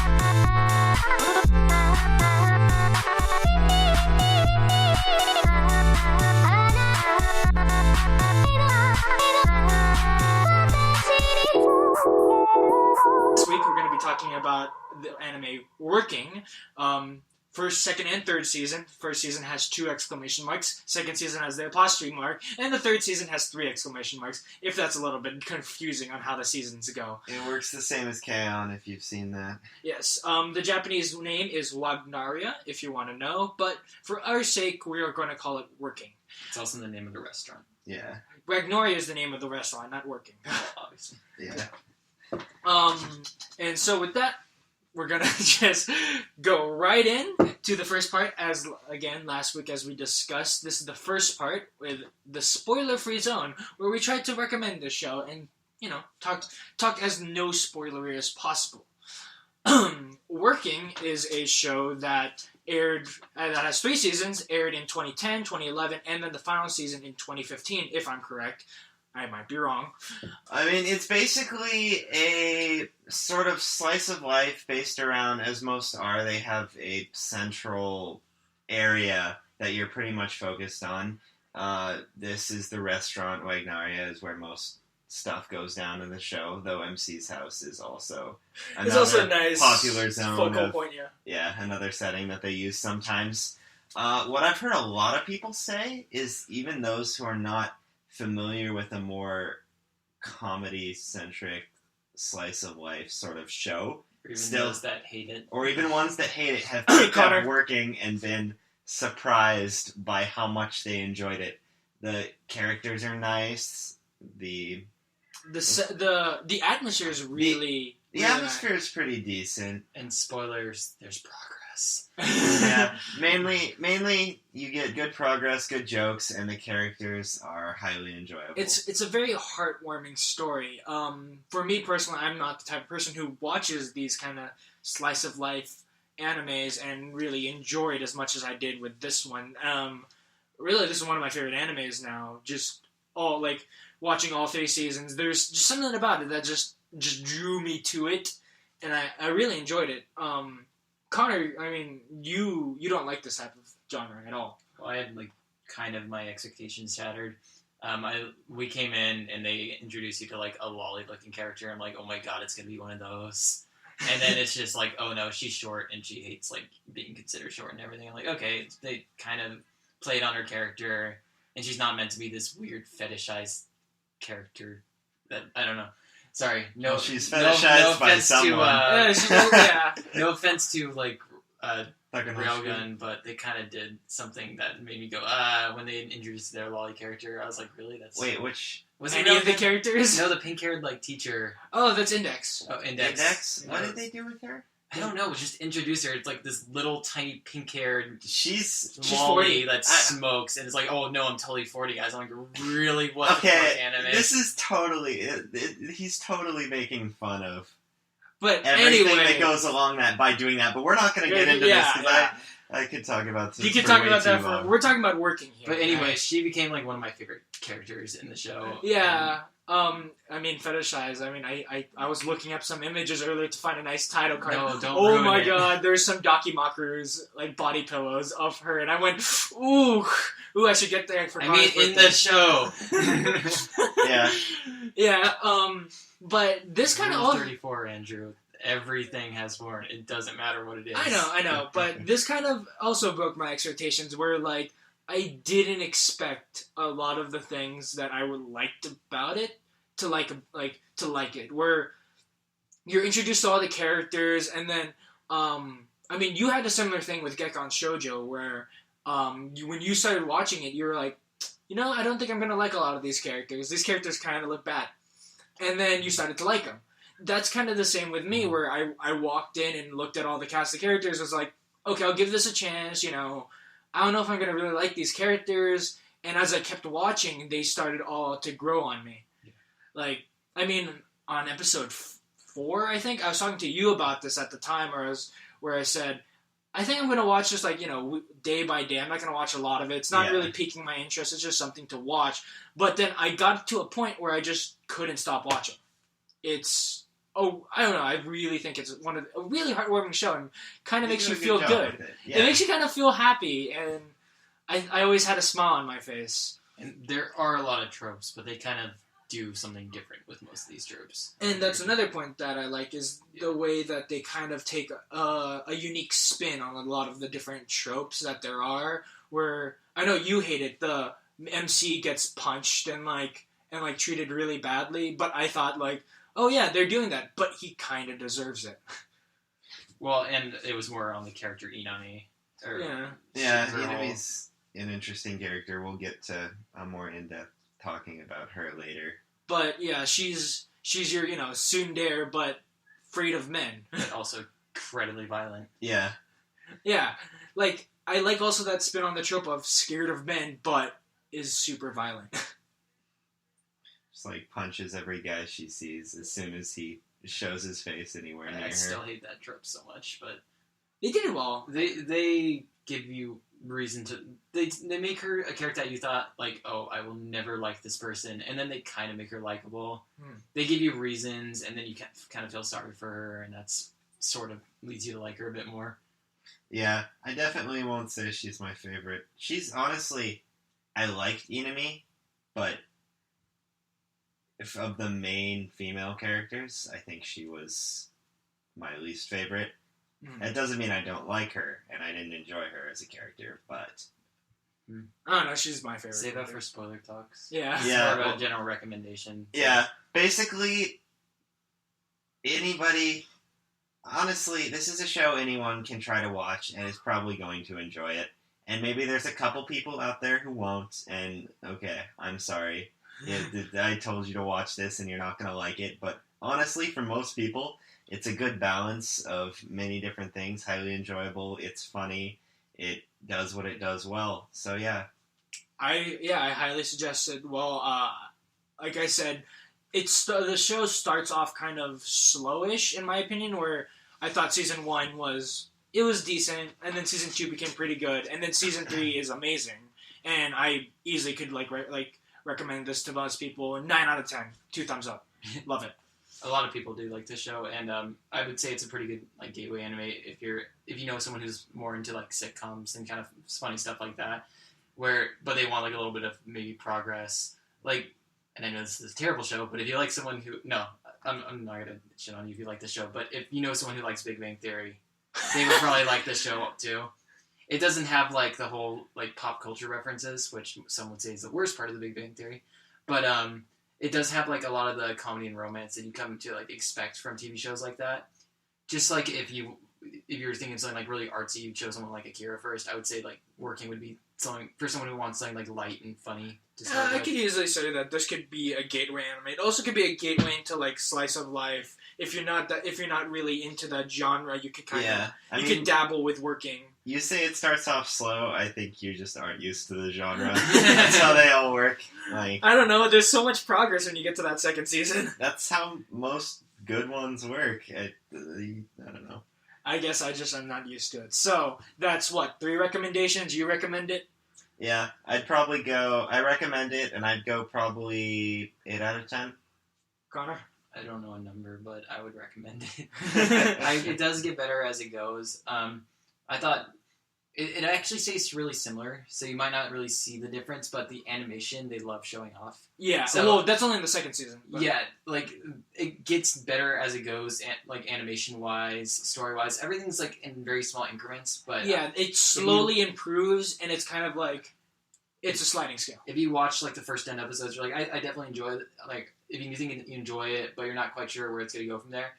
This week we're going to be talking about the anime Working. First, second, and third season. First season has 2 exclamation marks. Second season has the apostrophe mark. And the third season has 3 exclamation marks, if that's a little bit confusing on how the seasons go. It works the same as K-On! If you've seen that. Yes. The Japanese name is Wagnaria, if you want to know. But for our sake, we are going to call it Working. It's also the name of the restaurant. Yeah. Wagnaria is the name of the restaurant, not Working. Obviously. Yeah. And so with that, we're going to just go right in to the first part. As, again, last week as we discussed, this is the first part with the spoiler-free zone, where we tried to recommend this show and, you know, talk as no spoilery as possible. Working is a show that aired, that has 3 seasons, aired in 2010, 2011, and then the final season in 2015, if I'm correct. I might be wrong. I mean, it's basically a sort of slice of life based around, as most are, they have a central area that you're pretty much focused on. This is the restaurant. Wagnaria is where most stuff goes down in the show, though MC's house is also another a nice popular zone focal of, point, yeah, another setting that they use sometimes. What I've heard a lot of people say is even those who are not familiar with a more comedy-centric slice of life sort of show, Or even those that hate it. or even ones that hate it, have picked up Working and been surprised by how much they enjoyed it. The characters are nice. The atmosphere is really The atmosphere is pretty decent. And spoilers, there's progress. Yeah, mainly you get good progress, good jokes, and the characters are highly enjoyable. It's a very heartwarming story. For me personally, I'm not the type of person who watches these kind of slice of life animes and really enjoy it as much as I did with this one. Really, this is one of my favorite animes now. Just watching all 3 seasons. There's just something about it that just drew me to it, and I really enjoyed it. Connor, I mean, you don't like this type of genre at all. Well, I had kind of my expectations shattered. We came in and they introduced you to a lolly-looking character. I'm like, oh my god, it's gonna be one of those. And then it's just like, oh no, she's short and she hates being considered short and everything. I'm like, okay, they kind of played on her character, and she's not meant to be this weird fetishized character that I don't know. Sorry, no. She's fetishized by someone. No offense to Fucking Railgun, but they kind of did something that made me go when they introduced their lolly character. I was like, really? Wait, which was any of the characters? No, the pink-haired teacher. Oh, that's Index. Oh, Index. What did they do with her? I don't know. Just introduce her. It's this little tiny pink-haired she's lolly that smokes, and it's like, oh no, I'm totally 40, guys. I'm like, really? What the fuck anime? This is totally. He's totally making fun of. But everything anyway, that goes along that by doing that. But we're not going to get into this because I could talk about this. You could talk about that we're talking about Working here. But anyway, she became one of my favorite characters in the show. Yeah. I mean, fetishize. I mean, I was looking up some images earlier to find a nice title card. No, don't oh ruin my it. god, there's some Dakimakuru's body pillows of her, and I went, ooh, I should get there for. I mean, in the show. Yeah. But this kind of 34, Andrew. Everything has worn. It doesn't matter what it is. I know. But this kind of also broke my expectations. Where I didn't expect a lot of the things that I would liked about it to like it. Where you're introduced to all the characters, and then I mean, you had a similar thing with Gekkan Shoujo, where when you started watching it, you were like, I don't think I'm gonna like a lot of these characters. These characters kind of look bad, and then you started to like them. That's kind of the same with me, where I walked in and looked at all the cast of characters. I was like, okay, I'll give this a chance. I don't know if I'm gonna really like these characters. And as I kept watching, they started all to grow on me. Yeah. I mean, on episode 4, I think I was talking to you about this at the time, where I said, I think I'm gonna watch just day by day. I'm not gonna watch a lot of it. It's not really piquing my interest. It's just something to watch. But then I got to a point where I just couldn't stop watching. It's I don't know. I really think it's a really heartwarming show, and kind of They makes do you a feel job good. with it. It makes you kind of feel happy, and I always had a smile on my face. And there are a lot of tropes, but they kind of do something different with most of these tropes. And that's another point that I like is the way that they kind of take a unique spin on a lot of the different tropes that there are. Where I know you hate it, the MC gets punched and treated really badly, but I thought like, oh yeah, they're doing that, but he kind of deserves it. Well, and it was more on the character Inami. Yeah, her whole- Inami's an interesting character. We'll get to a more in-depth talking about her later. But yeah, she's your tsundere, but afraid of men. but also incredibly violent. Yeah. Yeah, like I like also that spin on the trope of scared of men, but is super violent. Just like punches every guy she sees as soon as he shows his face anywhere near I her. still hate that trope so much, but They did it well. they give you reason to they make her a character that you thought like, oh, I will never like this person, and then they kind of make her likable. They give you reasons, and then you kind of feel sorry for her, and that's sort of leads you to like her a bit more. Yeah, I definitely won't say she's my favorite. She's honestly, I liked Inami, but if of the main female characters, I think she was my least favorite. That doesn't mean I don't like her, and I didn't enjoy her as a character, but... I don't know, she's my favorite. Save that for spoiler talks. Yeah. It's Yeah, more of well- a general recommendation. Yeah, basically, anybody... Honestly, this is a show anyone can try to watch, and is probably going to enjoy it. And maybe there's a couple people out there who won't, and okay, I'm sorry. I told you to watch this, and you're not going to like it, but honestly, for most people... It's a good balance of many different things. Highly enjoyable. It's funny. It does what it does well. So yeah. I highly suggest it. Well, like I said, the show starts off kind of slowish in my opinion. Where I thought season 1 was decent, and then season 2 became pretty good, and then season 3 is amazing. And I easily could recommend this to most people. 9 out of 10, 2 thumbs up. Love it. A lot of people do like this show, and I would say it's a pretty good like gateway anime if you know someone who's more into like sitcoms and kind of funny stuff like that, but they want like a little bit of maybe progress. Like, and I know this is a terrible show, but if you like someone who I'm not gonna shit on you if you like this show, but if you know someone who likes Big Bang Theory, they would probably like this show too. It doesn't have like the whole like pop culture references, which some would say is the worst part of the Big Bang Theory, but it does have like a lot of the comedy and romance that you come to like expect from TV shows like that. Just like if you were thinking something like really artsy, you'd show someone like Akira first. I would say like Working would be something for someone who wants something like light and funny. To start I with. could easily say that this could be a gateway anime. It also could be a gateway into like slice of life. If you're not really into that genre, you could could dabble with Working. You say it starts off slow. I think you just aren't used to the genre. That's how they all work. Like, I don't know. There's so much progress when you get to that second season. that's how most good ones work. I don't know. I guess I'm not used to it. So that's 3 recommendations. You recommend it? Yeah, I'd probably go. I recommend it, and I'd go probably 8 out of 10. Connor? I don't know a number, but I would recommend it. It does get better as it goes. I thought it actually stays really similar, so you might not really see the difference, but the animation they love showing off. Yeah, So- that's only in the second season. But. Yeah, like it gets better as it goes, like animation wise, story wise, everything's like in very small increments. But Yeah, it slowly improves, and it's kind of like it's a sliding scale. if you watch like the first 10 episodes, you're like, I definitely enjoy it. Like if you think you enjoy it, but you're not quite sure where it's gonna go from there,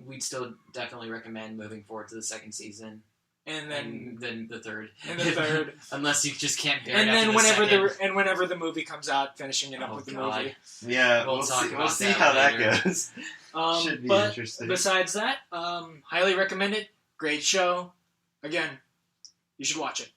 we'd still definitely recommend moving forward to the second season. And then the third. And the third. Unless you just can't bear and it then after the whenever the movie comes out, finishing it up Oh, with the God. movie. Yeah, We'll we'll talk see. about We'll see that how later. that goes. Should be But interesting. besides that, highly recommend it. Great show. Again, you should watch it.